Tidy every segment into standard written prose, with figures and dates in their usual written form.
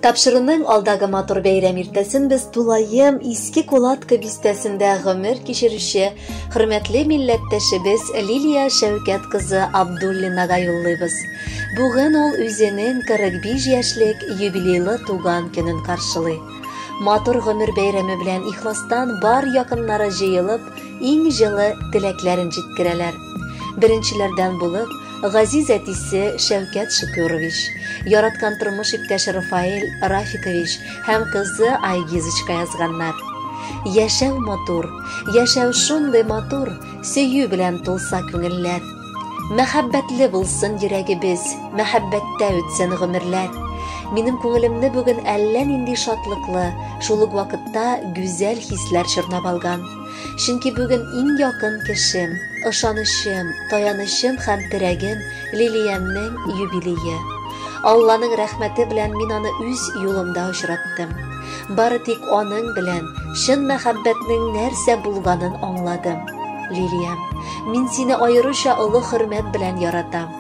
Тапшырының алдагы матур бәйрәм иртәсен без тулайым иске кулатка бистәсендә гомер кичерүче хөрмәтле милләттәшебез Лилия Шәүкәт кызы Абдуллинага юллыйбыз. Бүген ул үзенең 45 яшьлек юбилейлы туган көнен каршылый. Матур гомер бәйрәме белән ихластан бар якыннары җыелып, иң җылы теләкләрен җиткерәләр. Беренчеләрдән булып Газиз әтисе Шәүкәт Шөкүрович, яраткан тормыш иптәше Рафаэль Рафикович һәм кызы Айгизочка язганнар. Яшәү матур, яшәү шундый матур, сөю белән тулса күңелләр. Мәхәббәтле булсын йөрәгебез, мәхәббәттә үтсен гомерләр. Минем күңелемне бүген әллә нинди шатлыклы, шул ук вакытта гүзәл хисләр чорнап алган. Чөнки бүген иң якын кешем, ышанычым, таянычым һәм терәгем Лилиямнең юбилее. Алланың рәхмәте белән мин аны үз юлымда очраттым. Бары тик аның белән чын мәхәббәтнең нәрсә булганын аңладым. Лилиям, мин сине аеруча олы хөрмәт белән яратам.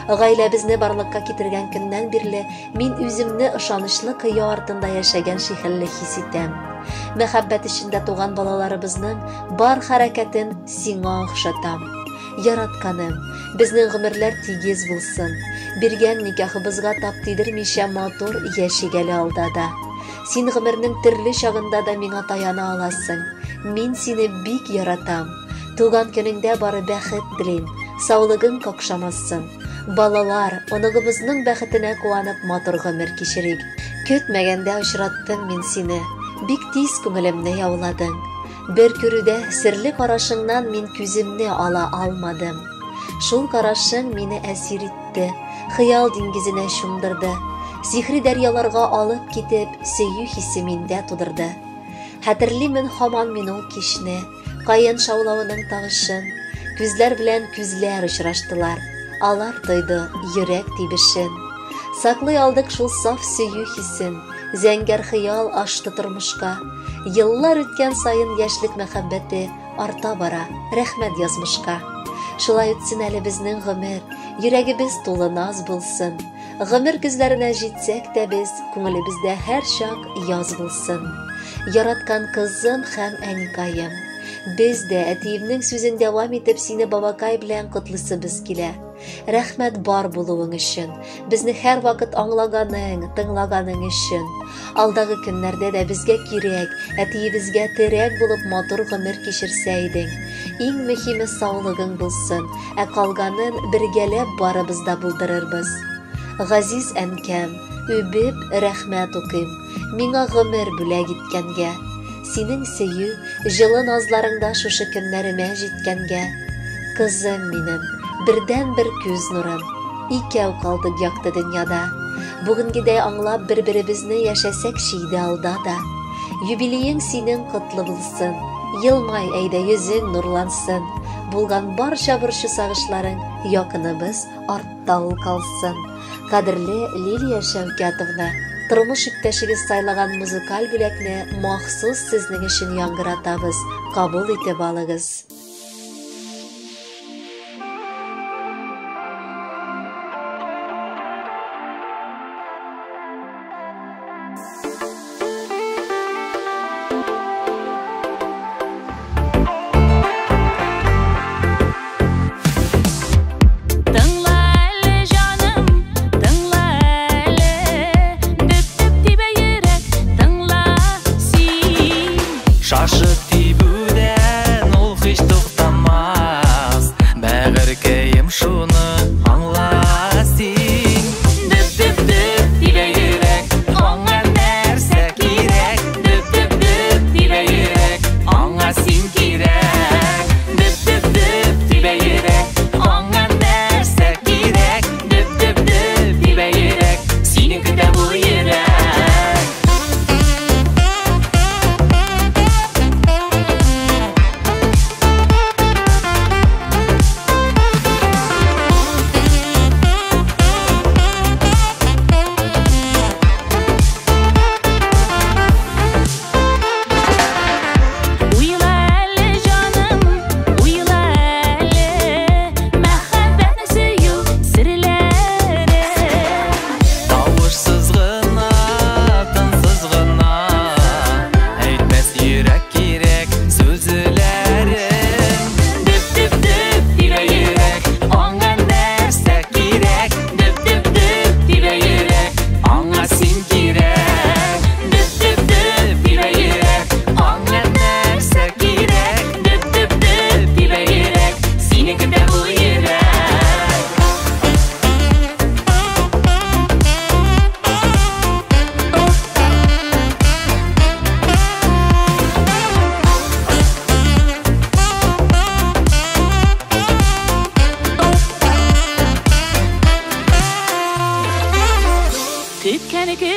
Гаиләбезне барлыкка китергән көннән бирле мин үземне ышанычлы кыя артында яшәгән шикелле хис итәм. Мәхәббәт эчендә туган балаларыбызның бар хәрәкәтен сиңа охшатам. Яратканым, безнең гомерләр тигез булсын. Биргән никахыбызга тап тидермичә матур яшигәле алдада. Син гомернең төрле чагында да миңа таяна аласың. Мин сине бик яратам. Туган көнеңдә бары бәхет телим. Саулыгың какшамасын. Балалар, оныгыбызның бәхетенә куанып матур гомер кичерик. Көтмәгәндә очраттым мин сине. Бик тиз күңелемне яуладың. Бер күрүдә серле карашыңнан мин күземне ала алмадым. Шул карашың мине әсир итте, хыял диңгезенә чумдырды. Сихри дәрьяларга алып китеп, сөю хисе миндә тудырды. Хәтерлимен һаман мин ул кичне, кайын шаулавының тагышын. Күзләр белән күзләр очраштылар. Алар тойды йөрәк тибешен. Саклый алдык шул саф сөю хисен. Зәңгәр хыял ашты тормышка. Йыллар үткән сайын яшьлек мәхәббәте арта бара, рәхмәт язмышка. Шулай үтсен әле безнең гомер, йөрәгебез тулы наз булсын. Гомер күзләренә җитсәк тә без, күңелебездә һәр чак яз булсын. Яраткан кызым һәм әникаем. Без дә әтиемнең сүзен дәвам итеп сине бабакай белән котлысыбыз килә. Рәхмәт бар булуың өчен, безне һәр вакыт аңлаганың, тыңлаганың өчен. Алдагы көннәрдә дә безгә кирәк, әтиебезгә терәк булып матур гомер кичерсә идең. Иң мөһиме саулыгың булсын, ә калганын бергәләп барыбыз да булдырырбыз. Газиз әнкәм, үбеп рәхмәт укыйм, миңа гомер бүләк иткәнгә. Синең сөю, җылы назларыңда шушы көннәремә җиткәнгә. Кызым минем, бердән-бер күз нурым, икәү калдык якты дөньяда. Бүгенгедәй аңлап бер-беребезне яшәсәк шиде алда да. Юбилеең синең котлы булсын, елмай әйдә йөзең нурлансын. Булган барча борчу сагышларың якыныбыз артта ул калсын. Кадерле Лилия Шәүкәтовна, тормыш иптәшегез сайлаган музыкаль бүләкне махсус сезнең өчен яңгыратабыз. Кабул итеп алыгыз. Шашып тибүдән ул хис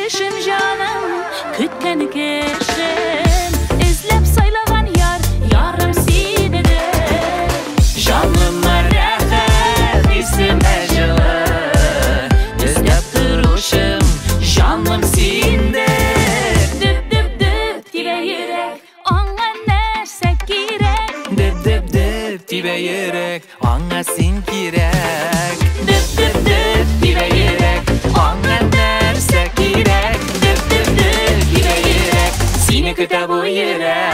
kişim canım, kütken kişim. İzlep saylagan yar, yarım sinedir. Canıma rahat, isime жылы. İzlep duruşum, canım sindir. Düp düp düp dibe yürek, ona nerse gerek. Düp düp düp dibe yürek, ona sen gerek. Düp düp düp dibe yürek, Ona nerse gerek. Düp düp düp dibe yürek, seni küte bu yürek.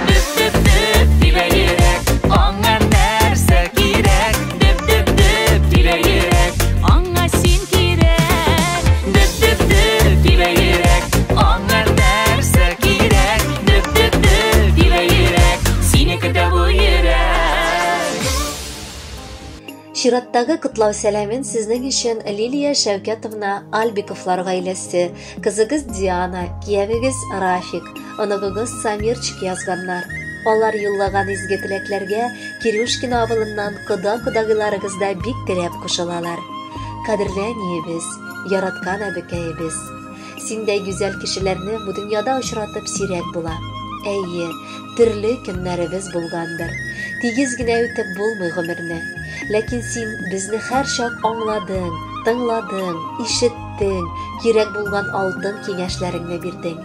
Düp düp düp dibe yürek, ona nerse gerek. Düp düp düp dibe yürek, ona sen gerek. düp düp düp dibe yürek, ona nerse gerek. Düp düp düp dibe yürek, seni küte bu yürek. Şirattагы кытлау сәламен сезнең өчен Лилия Шәүкәтовна Альбиковлар гаиләсе, кызыгыз Диана, киявегез Рафик, оныгыгыз Самирчик язганнар. Алар юллаган изге теләкләргә Кирюшкин авылыннан кода-кодагыларыгыз да бик теләп кушылалар. Кадерле әниебез, яраткан әбекәебез. Синдәй гүзәл кешеләрне бу дөньяда очратып сирәк була. Әйе, төрле көннәребез булгандыр. Тигез генә үтеп булмый гомерне. Ләкин син безне һәр чак аңладың, тыңладың, ишеттең, кирәк булган алтын киңәшләреңне бирдең.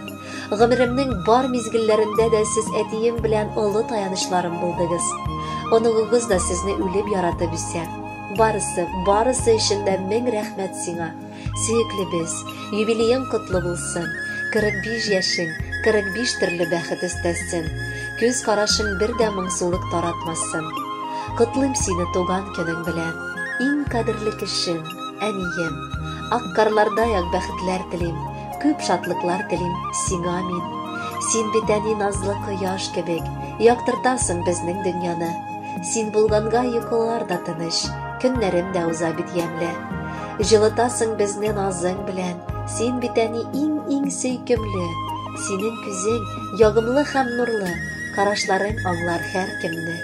Гомеремнең бар мизгелләрендә дә сез әтием белән олы таянышларым булдыгыз. Оныгыгыз да сезне үлеп яратып үсә. Барысы өчен дә мең рәхмәт сиңа. Сөеклебез, юбилеең котлы булсын. 45 яшең, 45 төрле бәхет өстәсен. Күз карашың бер дә моңсулык таратмасын. Котлыйм сине туган көнең белән. Иң кадерле кешем, әнием. Ак карлардай бәхетләр телим, күп шатлыклар телим сиңа мин. Син бит әни назлы кояш кебек, яктыртасың безнең дөньяны. Син булганга йокылар да тыныч, көннәрем дә уза бит ямьле. Җылытасың безне назың белән. Син бит әни иң сөйкемле. Синең күзең ягымлы һәм нурлы, карашларың аңлар һәр кемне.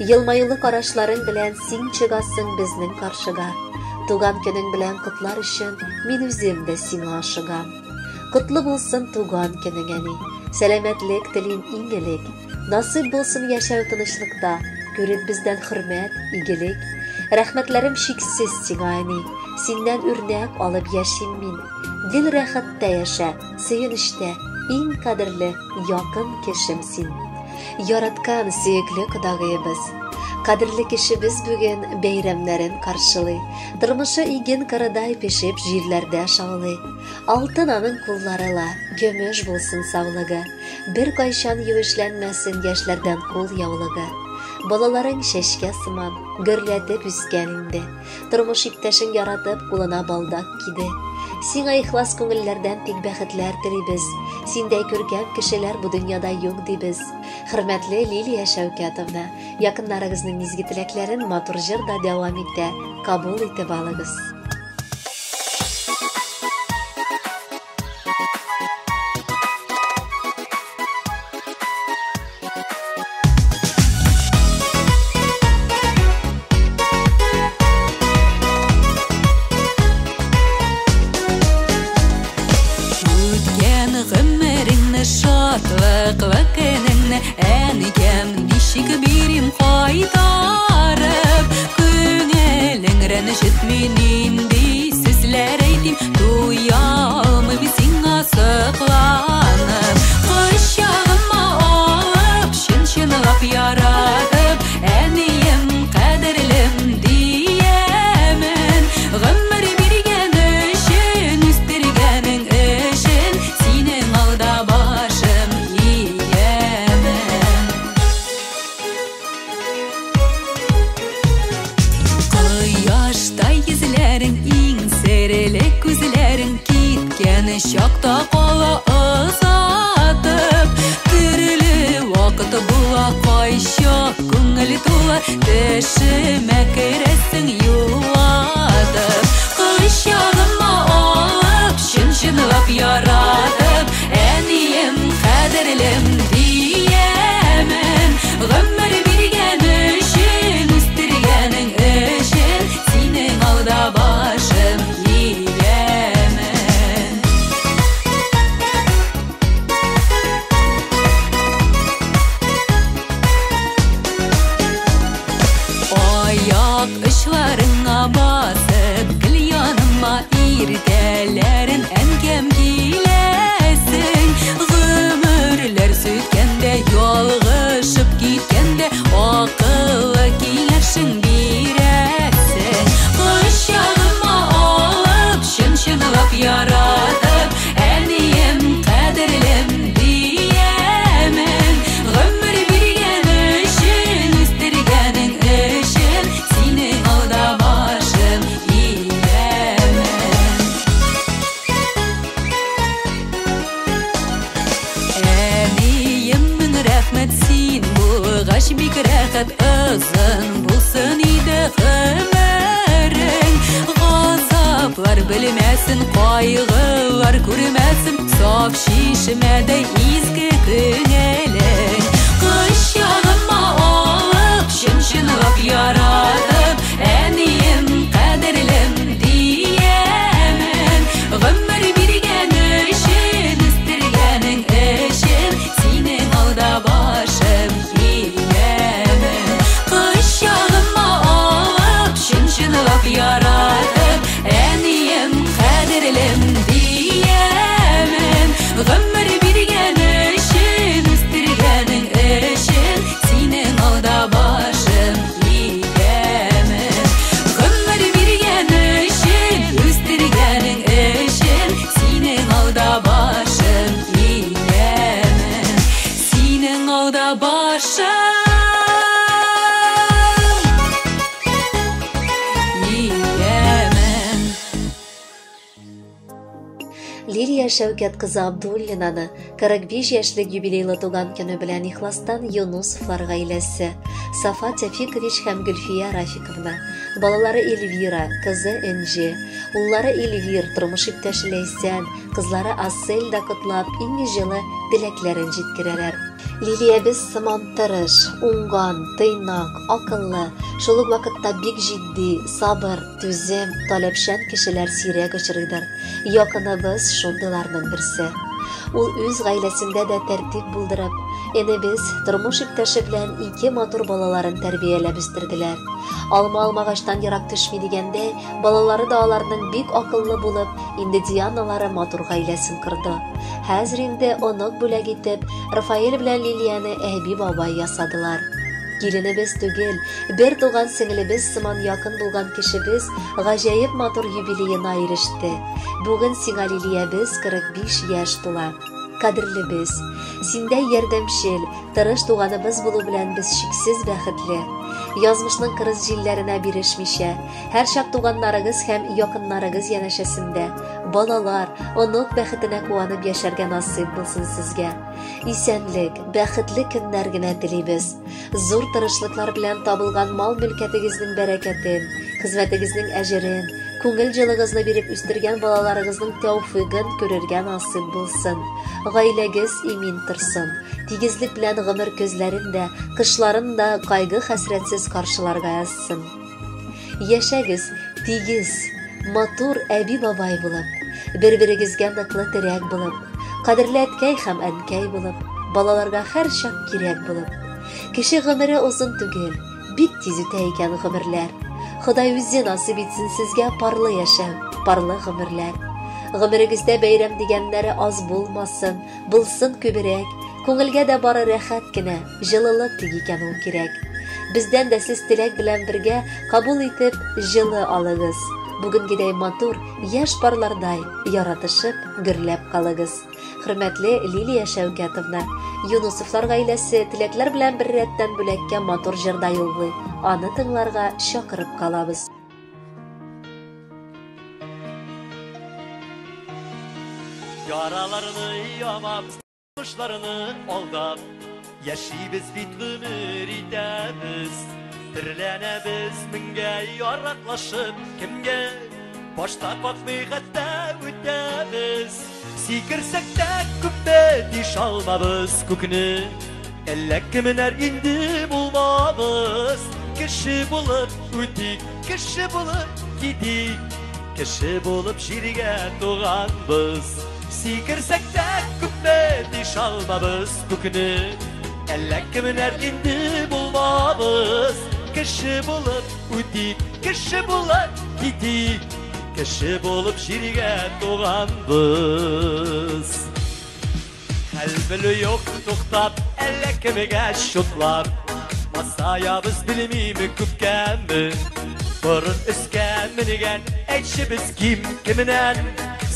Йылмайлы карашларың белән син чыгасың безнең каршыга. Туган көнең белән котлар өчен мин үзем дә сиңа ашыгам. Котлы булсын туган көнең әни. Сәламәтлек телим иң элек. Насыйп булсын яшәү тынычлыкта, күреп бездән хөрмәт, игелек. Рәхмәтләрем шиксез сиңа әни. Синнән үрнәк алып яшим мин. Дил рәхәттә яшә, сөенештә, иң кадерле, якын кешем син. Яраткан сөекле кодагыебыз. Кадерле кешебез бүген бәйрәмнәрен каршылый. Тормышы иген карыдай пешеп җирләрдә шаулый. Алтын аның кулларыла, көмеш булсын саулыгы. Бер кайчан юешләнмәсен яшьләрдән кул яулыгы. Балаларың шәшкә сыман, гөрләтеп үскән инде. Тормыш иптәшең яратып кулына балдак киде. Сиңа ихлас күңелләрдән тик бәхетләр телибез. Синдәй күркәм кешеләр бу дөньяда юк дибез. Хөрмәтле Лилия Шәүкәтовна, якыннарыгызның изге теләкләрен матур җырда дәвам итә. Кабул итеп алыгыз. Шатлык вакытыңны әнигем ничек бирим кайтарып, күңелең рәнҗет минем ди сүзләр әйтим, туямый сиңа сыкланып, кочагыма алып чын-чынлап яратып, әнием кадерлем диемен, гомер биргән өчен, үстергәнең өчен, синең алда күзләрің киткән чакта кала озатып, төрле вакыт була кайча күңел тула, төшемә керәсең юлатып, кочагыма алып чын-чынлап яратып, әнием кадерлем диемен, гомер биргән өчен, үстергәнең өчен, синең алда башым иемен. Kaşlarına basıp gül yanıma irdelerin enkem gilesin. Gümürler sütkende yolğışıp gitkende akıllı gilersin biresin. Kış yağıma alıp şınşınlap yaratıp eniyim kadirlim diyemin. Ömür birgen işin üstürgenin işin seni alda başım iyemin. Eniyim rahmet sin bu gaş bir rahat özün bulsun idi ömürün. Gazaplar bilmesin kaygılar görmesin saf şişmede izgi künelin. Kış yağıma alıp şınşınlap yaratıp eniyim kadirlim diyemin. Ömür birgen işin üstürgenin işin senin alda başım iyemin. Kış yağıma alıp şınşınlap yaratıp eniyim kadirlim diyemin. Ömür birgen işin üstürgenin işin senin alda başım iyemin. Ömür birgen işin üstürgenin işin senin alda başım iyemin. Senin alda başım iyemin. Liliya Şevket kızı Abdullina'ны 45 yaşlık юбилейлы туган көне белән ихластан Юнусовлар гаиләсе, Сафа Тәфикович һәм Гөлфия Рафиковна, балалары Эльвира, кызы Энҗе, уллары Эльвир, тормыш иптәше Ләйсән, кызлары Асель да котлап иң җылы теләкләрен җиткерәләр. Лилия без сыман тырыш, уңган, тыйнак, акыллы, шул ук вакытта бик җитди, сабыр, түзем, таләпчән кешеләр сирәк очрыйдыр. Якыныбыз шундыйларның берсе. Ул үз гаиләсендә дә тәртип булдырып, эне без тормыш иптәше белән 2 матур балаларын тәрбияләп үстерделәр. Алма алмагачтан ерак төшми дигәндәй, балалары да аларның бик акыллы булып, инде Дианалары матур гаиләсен кырды. Хәзер инде онок бүләк итеп, Рафаэль белән Лилияны әби бабай ясадылар. Киленебез түгел, бер туган сеңлебез сыман якын булган кешебез гаҗәеп матур юбилеена иреште. Бүген сиңа Лилиябез 45 яшь тула. Кадерлебез, синдә ярдәмчел, тырыш туганыбыз булу белән без шиксез бәхетле. Язмышның кырыс җилләренә бирешмичә, һәр чак туганнарыгыз һәм якыннарыгыз янәшәсендә балалар, онук бәхетенә куанып яшәргә насыйп булсын сезгә. Исәнлек, бәхетле көннәр генә телибез. Зур тырышлыклар белән табылган мал-мөлкәтегезнең бәрәкәтен, хезмәтегезнең әҗерен, күңел җылыгызны биреп үстергән балаларыгызның тәүфыйгын күрергә насыйп булсын. Гаиләгез имин торсын. Тигезлек белән гомер көзләрен дә, кышларын да кайгы-хәсрәтсез каршыларга язсын. Яшәгез тигез, матур әби-бабай булып, бер-берегезгә ныклы терәк булып, кадерле әткәй һәм әнкәй булып, балаларга һәр чак кирәк булып. Кеше гомере узын түгел, бик тиз үтә икән гомерләр. Ходай үзе насыйп итсен сезгә парлы яшәү, парлы гомерләр. Гомерегездә бәйрәм дигәннәре аз булмасын, булсын күбрәк. Күңелгә дә бары рәхәт кенә, җылылык тик икән ул кирәк. Бездән дә сез теләк белән бергә кабул итеп җылы алыгыз. Бүгенгедәй матур, яшь парлардай яратышып, гөрләп калыгыз. Хөрмәтле Лилия Шәүкәтовна, Юнусовлар гаиләсе теләкләр белән бер рәттән бүләккә матур җырда юллый. Аны тыңларга чакырып калабыз. Yaralarını yamap, kuşlarını aldap, yaşayız bit gümür itemiz. Dirlenemiz minge yaraklaşıp, kimge başta bakmay hatta ötemiz. Sikirsek de küppe diş almabız kükünü, elle kiminer indi bulmabız. Kişi bulup ötik, kişi bulup gidik, kişi bulup şirge doğanbız. Sikirsek de küppe diş almabız kükünü, elle kiminer indi bulmabız. Кеше булып үтик, кеше булып китик, кеше булып җиргә туганбыз. Хәлбеле юк туктап, әллә кемгә шутлап, масаябыз белмиме күпкәме, борын өскә менгән, әйтче без кимнән,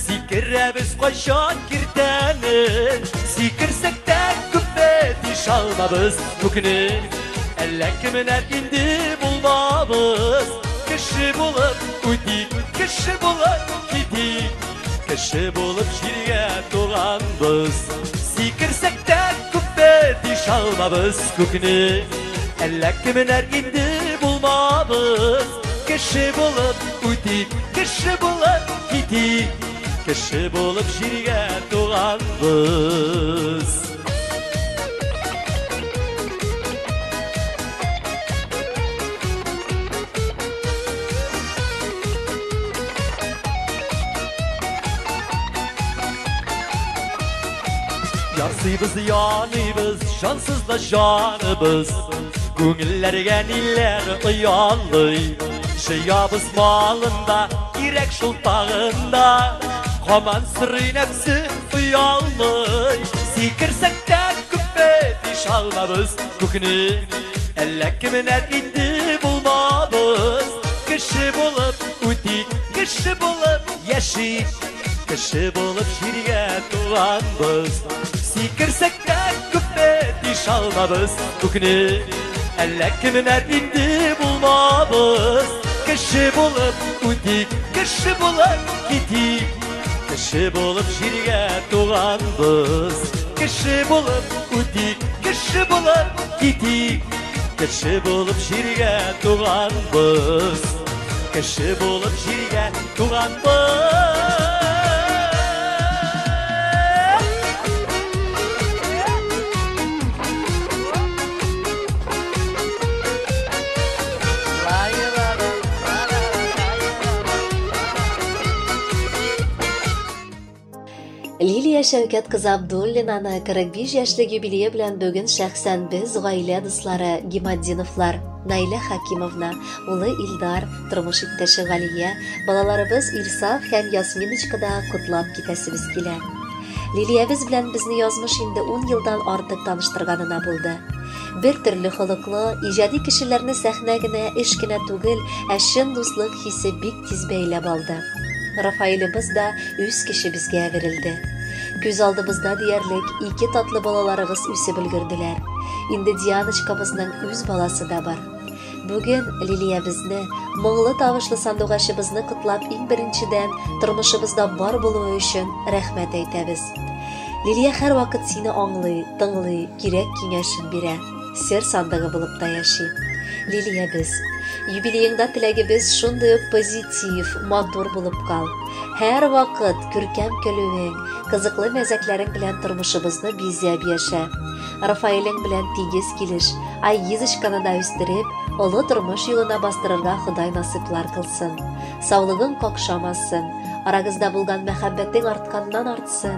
сикерәбез кайчан киртәнен, сикерсәк тә күпме тиш алмабыз бүкне. Әллә кемнәр инде булмабыз, кеше булып үтик, кеше булып китик, кеше булып җиргә туганбыз. Сикерсәк тә күпме тиш алмабыз күкне. Әллә кемнәр инде булмабыз, кеше булып үтик, кеше булып китик, кеше булып җиргә туганбыз. Yarsıybız, yanıybız, şansız da canıbız, Күңелләргә ниләр оялый, Җыябыз малында, ирек шул тагында, Һаман сырый нәфсе уялмый. Сикерсәк тә күпме тиш алмабыз күкне. Әллә кемнәр инде булмабыз, кеше булып үтик, кеше булып яшик, кеше булып җиргә туганбыз. Сикерсәк тә күпме тиш алмабыз күкне. Әллә кемнәр инде булмабыз, кеше булып үтик, кеше булып китик, кеше булып җиргә туганбыз. Кеше булып үтик, кеше булып китик, кеше булып җиргә туганбыз. Кеше булып җиргә туганбыз. Лилия Шәүкәт кызы Абдуллинаны 45 яшьлек юбилее белән бүген шәхсән без гаилә дуслары Гимаддиновлар, Наилә Хакимовна, улы Илдар, тормыш иптәше Галия, балаларыбыз Ирсаф һәм Ясминочка да котлап китәсебез килә. Лилиябез белән безне язмыш инде 10 елдан артык таныштырганына булды. Бер төрле холыклы, иҗади кешеләрне сәхнә генә, эш кенә түгел, ә чын дуслык хисе бик тиз бәйләп алды. Рафаилыбыз да үз кешебезгә әверелде. Күз алдыбызда диярлек 2 татлы балаларыгыз үсеп өлгерделәр. Инде Дианочкабызның үз баласы да бар. Бүген Лилиябезне, моңлы тавышлы сандугачыбызны котлап иң беренчедән тормышыбызда бар булуы өчен рәхмәт әйтәбез. Лилия һәр вакыт сине аңлый, тыңлый, кирәк киңәшен бирә. Сер сандыгы булып та яши. Лилиябез, юбилееңда теләгебез шундый ук позитив, матур булып кал. Һәр вакыт күркәм көлүең, кызыклы мәзәкләрең белән тормышыбызны бизәп яшә. Рафаилең белән тигез килеш, Айгизочканы да үстереп, олы тормыш юлына бастырырга Ходай насыйплар кылсын. Саулыгың какшамасын, арагызда булган мәхәббәтең артканнан артсын.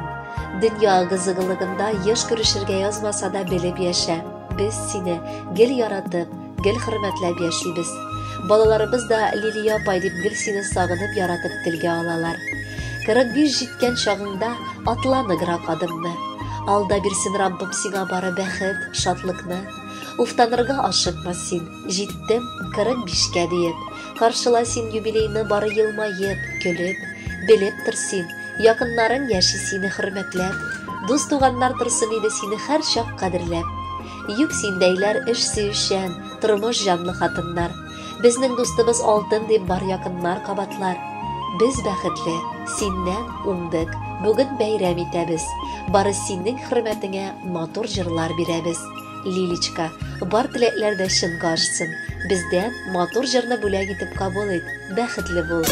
Дөнья кызыгылыгында еш күрешергә язмаса да белеп яшә. Без сине гел яратып, гел хөрмәтләп яшибез. Балаларыбыз да Лилия апай дип гел сине сагынып яратып телгә алалар. 45 җиткән чагыңда атланыграк адымны. Алда бирсен Раббым сиңа бары бәхет, шатлыкны. Уфтанырга ашыкма син, җиттем 45-кә диеп. Каршыла син юбилейны бары елмаеп, көлеп, белеп тор син. Якыннарың яши сине хөрмәтләп. Дус туганнар торсын иде сине һәр чак кадерләп. Юк синдәйләр эш сөючән, тормыш җанлы хатыннар. Безнең дустыбыз алтын дип бар якыннар кабатлар. Без бәхетле, синнән уңдык, бүген бәйрәм итәбез. Бары синең хөрмәтеңә матур җырлар бирәбез. Лиличка, бар теләкләрдә чынга ашсын. Бездән матур җырны бүләк итеп кабул ит. Бәхетле бул.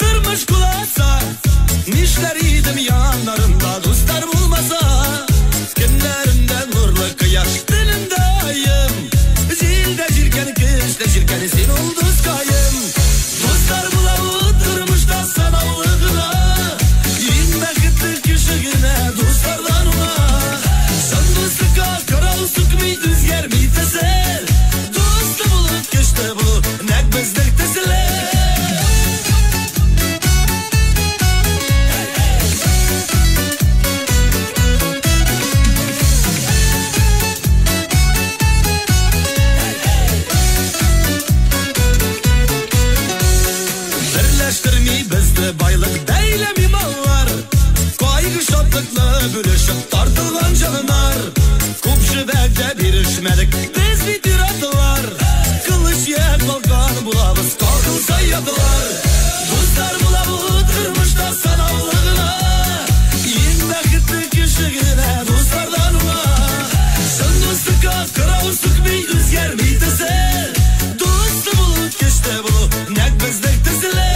Тормыш бақытны бөлішіп тартылған жанынар. Көп жібәкте берішмәдік біз битер атылар. Қылыш ек балқан бұлабыз қалқыл саядылар. Достар бұлап отырмышта санаулығына, ең бәкітті кешігіне достардан ұға. Шын достыққа қырауысық бей өзгермейтісі, досты бұлып кешті бұлу нәк біздік тізілі.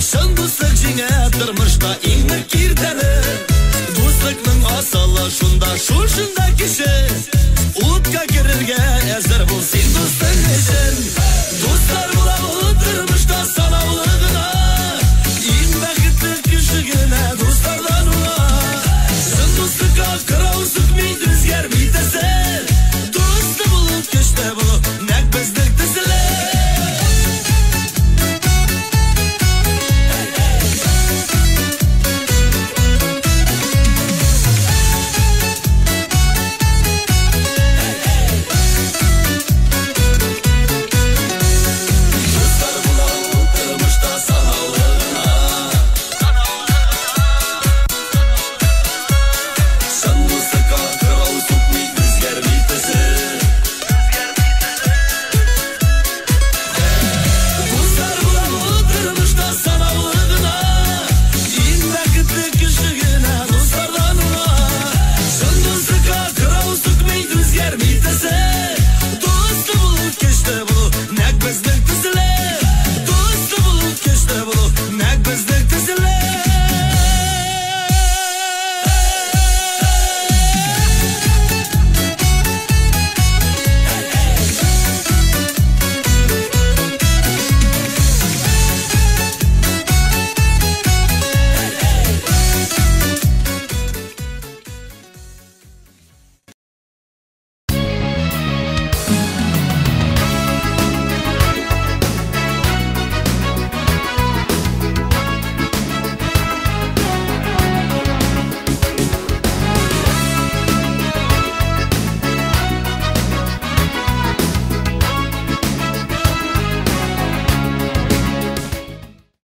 Шын достық жеңе тұрмышта еңі кердәні. Достықның асалы шында шошында кеші, ұлтқа керерге әзір бұл сен достың